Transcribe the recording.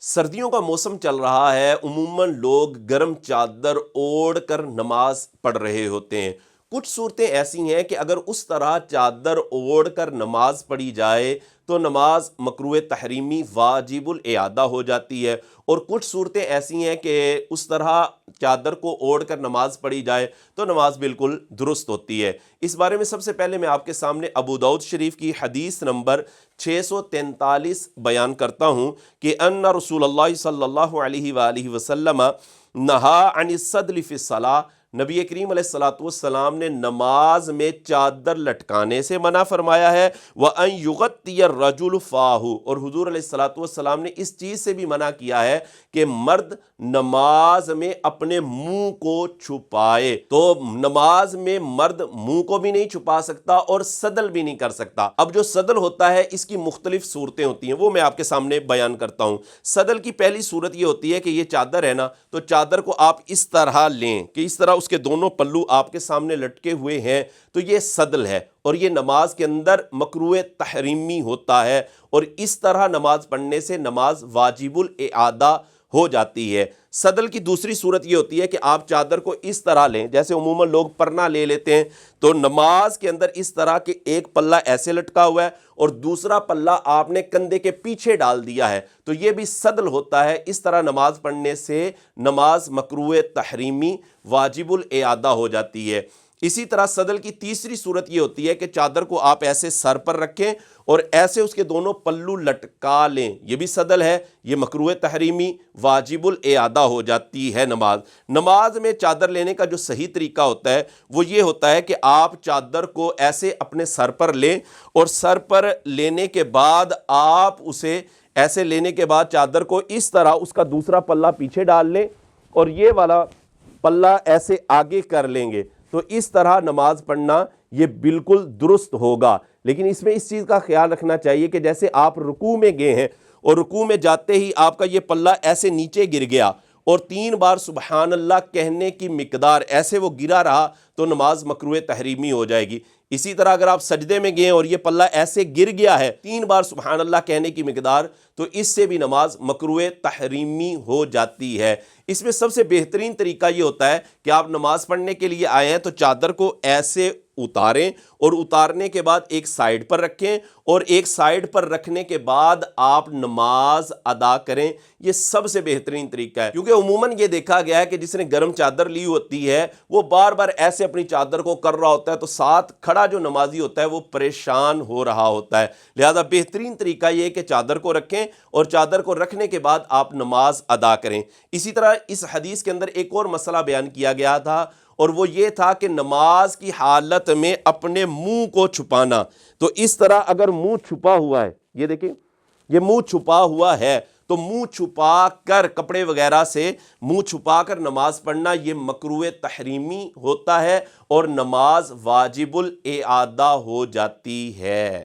सर्दियों का मौसम चल रहा है। उमूमन लोग गर्म चादर ओढ़ कर नमाज पढ़ रहे होते हैं। कुछ सूरतें ऐसी हैं कि अगर उस तरह चादर ओढ़ कर नमाज पढ़ी जाए तो नमाज मकरूह तहरीमी वाजिबुल इआदा हो जाती है, और कुछ सूरतें ऐसी हैं कि उस तरह चादर को ओढ़ कर नमाज पढ़ी जाए तो नमाज बिल्कुल दुरुस्त होती है। इस बारे में सबसे पहले मैं आपके सामने अबू दाऊद शरीफ की हदीस नंबर 643 बयान करता हूँ कि अन्ना रसूलुल्लाह सल्लल्लाहु अलैहि वसल्लम नहा अनिस सदल फी सलाह, नबी करीम अलैहिस्सलातु वस्सलाम ने नमाज में चादर लटकाने से मना फरमाया है। व अन युगत्तिय रजुल फाहू, और हुजूर अलैहिस्सलातु वस्सलाम ने इस चीज़ से भी मना किया है कि मर्द नमाज में अपने मुंह को छुपाए। तो नमाज में मर्द मुंह को भी नहीं छुपा सकता और सदल भी नहीं कर सकता। अब जो सदल होता है इसकी मुख्तलिफ सूरतें होती हैं, वो मैं आपके सामने बयान करता हूँ। सदल की पहली सूरत ये होती है कि ये चादर है ना, तो चादर को आप इस तरह लें कि इस तरह उसके दोनों पल्लू आपके सामने लटके हुए हैं, तो ये सदल है और ये नमाज के अंदर मकरूह तहरीमी होता है, और इस तरह नमाज पढ़ने से नमाज वाजिबुल इआदा हो जाती है। सदल की दूसरी सूरत ये होती है कि आप चादर को इस तरह लें, जैसे उमूमन लोग परना ले लेते हैं, तो नमाज के अंदर इस तरह के एक पल्ला ऐसे लटका हुआ है और दूसरा पल्ला आपने कंधे के पीछे डाल दिया है, तो ये भी सदल होता है। इस तरह नमाज पढ़ने से नमाज मकरूह तहरीमी वाजिबुल इआदा हो जाती है। इसी तरह सदल की तीसरी सूरत ये होती है कि चादर को आप ऐसे सर पर रखें और ऐसे उसके दोनों पल्लू लटका लें, ये भी सदल है, ये मकरूह तहरीमी वाजिबुल इआदा हो जाती है नमाज। नमाज में चादर लेने का जो सही तरीका होता है वो ये होता है कि आप चादर को ऐसे अपने सर पर लें, और सर पर लेने के बाद आप उसे ऐसे लेने के बाद चादर को इस तरह उसका दूसरा पल्ला पीछे डाल लें और ये वाला पल्ला ऐसे आगे कर लेंगे, तो इस तरह नमाज पढ़ना ये बिल्कुल दुरुस्त होगा। लेकिन इसमें इस चीज़ का ख्याल रखना चाहिए कि जैसे आप रुकू में गए हैं और रुकू में जाते ही आपका ये पल्ला ऐसे नीचे गिर गया और 3 बार सुबहान अल्लाह कहने की मिकदार ऐसे वो गिरा रहा, तो नमाज मकरूह तहरीमी हो जाएगी। इसी तरह अगर आप सजदे में गए और ये पल्ला ऐसे गिर गया है 3 बार सुबहान अल्लाह कहने की मिकदार, तो इससे भी नमाज मकरूह तहरीमी हो जाती है। इसमें सबसे बेहतरीन तरीका ये होता है कि आप नमाज पढ़ने के लिए आए हैं तो चादर को ऐसे उतारें और उतारने के बाद एक साइड पर रखें, और एक साइड पर रखने के बाद आप नमाज अदा करें। ये सबसे बेहतरीन तरीका है, क्योंकि उमूमन ये देखा गया है कि जिसने गर्म चादर ली होती है वो बार बार ऐसे अपनी चादर को कर रहा होता है, तो साथ खड़ा जो नमाजी होता है वो परेशान हो रहा होता है। लिहाजा बेहतरीन तरीका ये है कि चादर को रखें और चादर को रखने के बाद आप नमाज अदा करें। इसी तरह इस हदीस के अंदर एक और मसला बयान किया गया था, और वो ये था कि नमाज की हालत में अपने मुंह को छुपाना। तो इस तरह अगर मुंह छुपा हुआ है, ये देखिए ये मुंह छुपा हुआ है, तो मुंह छुपा कर कपड़े वगैरह से मुंह छुपा कर नमाज पढ़ना ये मकरूह तहरीमी होता है और नमाज वाजिबुल इआदा हो जाती है।